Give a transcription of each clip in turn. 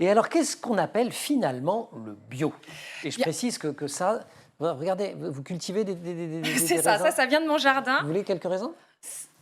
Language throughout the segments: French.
Et alors, qu'est-ce qu'on appelle finalement le bio? Et je précise que ça, regardez, vous cultivez des C'est raisins. ça vient de mon jardin. Vous voulez quelques raisins?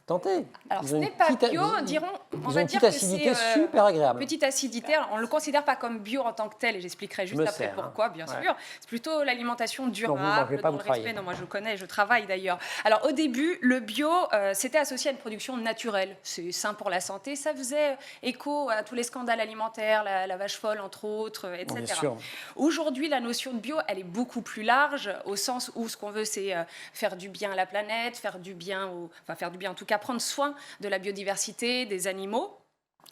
Tentez. Alors, Ils ce ont n'est une pas petite- bio, ils- diront, on ils ont va une dire petite que acidité c'est super agréable. petite acidité. Alors, on ne le considère pas comme bio en tant que tel, et j'expliquerai juste me après sers, hein. pourquoi, bien Ouais. sûr. C'est plutôt l'alimentation durable, mangez pas, dans vous le travaillez. respect. Non, moi je connais, je travaille d'ailleurs. Alors, au début, le bio, c'était associé à une production naturelle. C'est sain pour la santé. Ça faisait écho à tous les scandales alimentaires, la vache folle, entre autres, etc. Bien sûr. Aujourd'hui, la notion de bio, elle est beaucoup plus large, au sens où ce qu'on veut, c'est faire du bien à la planète, faire du bien, en tout cas, prendre soin de la biodiversité, des animaux.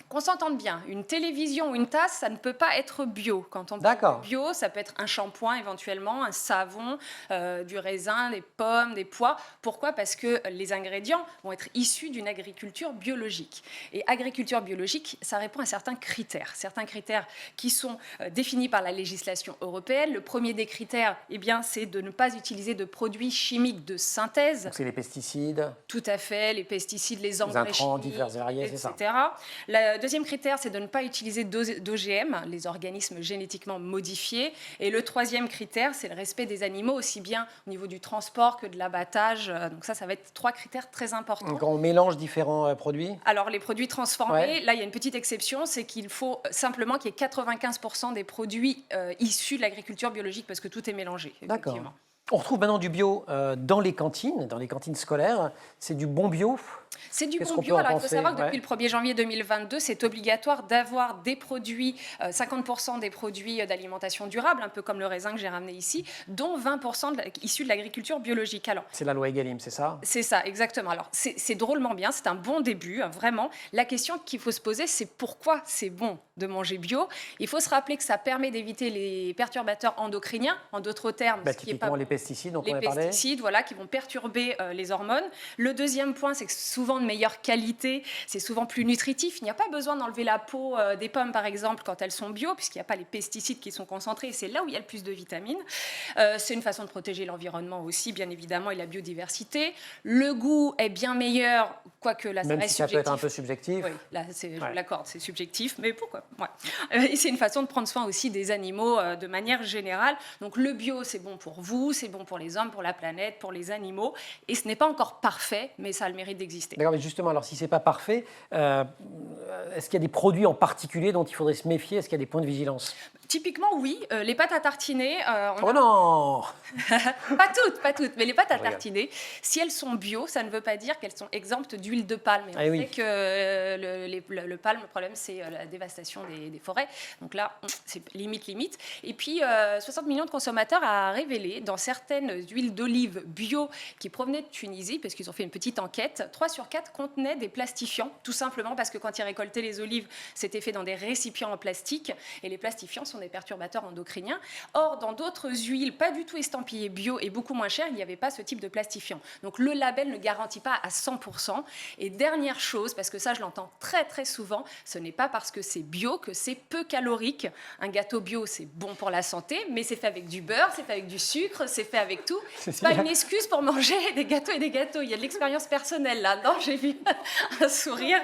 Qu'on s'entende bien, une télévision ou une tasse, ça ne peut pas être bio. Quand on parle de bio, ça peut être un shampoing éventuellement, un savon, du raisin, des pommes, des pois. Pourquoi? Parce que les ingrédients vont être issus d'une agriculture biologique. Et agriculture biologique, ça répond à certains critères qui sont définis par la législation européenne. Le premier des critères, eh bien, c'est de ne pas utiliser de produits chimiques de synthèse. Donc c'est les pesticides. Tout à fait, les pesticides, les engrais intrants chimiques, divers et variés, c'est etc. ça. Le deuxième critère, c'est de ne pas utiliser d'OGM, les organismes génétiquement modifiés. Et le troisième critère, c'est le respect des animaux, aussi bien au niveau du transport que de l'abattage. Donc ça va être trois critères très importants. Donc on mélange différents produits. Alors les produits transformés, là il y a une petite exception, c'est qu'il faut simplement qu'il y ait 95% des produits issus de l'agriculture biologique parce que tout est mélangé. D'accord. On retrouve maintenant du bio dans les cantines scolaires. C'est du bon bio? C'est du bon bio. Alors, il faut savoir que depuis le 1er janvier 2022, c'est obligatoire d'avoir des produits, 50% des produits d'alimentation durable, un peu comme le raisin que j'ai ramené ici, dont 20% issus de l'agriculture biologique. Alors, c'est la loi Egalim, c'est ça? C'est ça, exactement. Alors, c'est drôlement bien, c'est un bon début, vraiment. La question qu'il faut se poser, c'est pourquoi c'est bon de manger bio. Il faut se rappeler que ça permet d'éviter les perturbateurs endocriniens, en d'autres termes. Typiquement les pesticides, dont on a parlé. Les pesticides, voilà, qui vont perturber les hormones. Le deuxième point, c'est que souvent de meilleure qualité, c'est souvent plus nutritif. Il n'y a pas besoin d'enlever la peau des pommes, par exemple, quand elles sont bio, puisqu'il n'y a pas les pesticides qui sont concentrés. C'est là où il y a le plus de vitamines. C'est une façon de protéger l'environnement aussi, bien évidemment, et la biodiversité. Le goût est bien meilleur, quoique là, ça reste subjectif. Ça peut être un peu subjectif. Oui, là, je l'accorde, c'est subjectif, mais pourquoi? Et c'est une façon de prendre soin aussi des animaux de manière générale. Donc le bio, c'est bon pour vous, c'est bon pour les hommes, pour la planète, pour les animaux. Et ce n'est pas encore parfait, mais ça a le mérite d'exister. D'accord, mais justement, alors si ce n'est pas parfait, est-ce qu'il y a des produits en particulier dont il faudrait se méfier? Est-ce qu'il y a des points de vigilance? Typiquement, oui. Les pâtes à tartiner... non Pas toutes, mais les pâtes à tartiner, si elles sont bio, ça ne veut pas dire qu'elles sont exemptes d'huile de palme. Et on sait que le palme, le problème, c'est la dévastation des forêts. Donc là, c'est limite. Et puis, 60 millions de consommateurs a révélé dans certaines huiles d'olive bio qui provenaient de Tunisie, parce qu'ils ont fait une petite enquête, 3 sur 4 contenaient des plastifiants, tout simplement parce que quand ils récoltaient les olives, c'était fait dans des récipients en plastique, et les plastifiants sont des perturbateurs endocriniens. Or, dans d'autres huiles pas du tout estampillées bio et beaucoup moins chères, il n'y avait pas ce type de plastifiant. Donc le label ne garantit pas à 100%. Et dernière chose, parce que ça je l'entends très très souvent, ce n'est pas parce que c'est bio que c'est peu calorique. Un gâteau bio, c'est bon pour la santé, mais c'est fait avec du beurre, c'est fait avec du sucre, c'est fait avec tout. C'est pas une excuse pour manger des gâteaux et des gâteaux. Il y a de l'expérience personnelle là. Non, j'ai vu un sourire.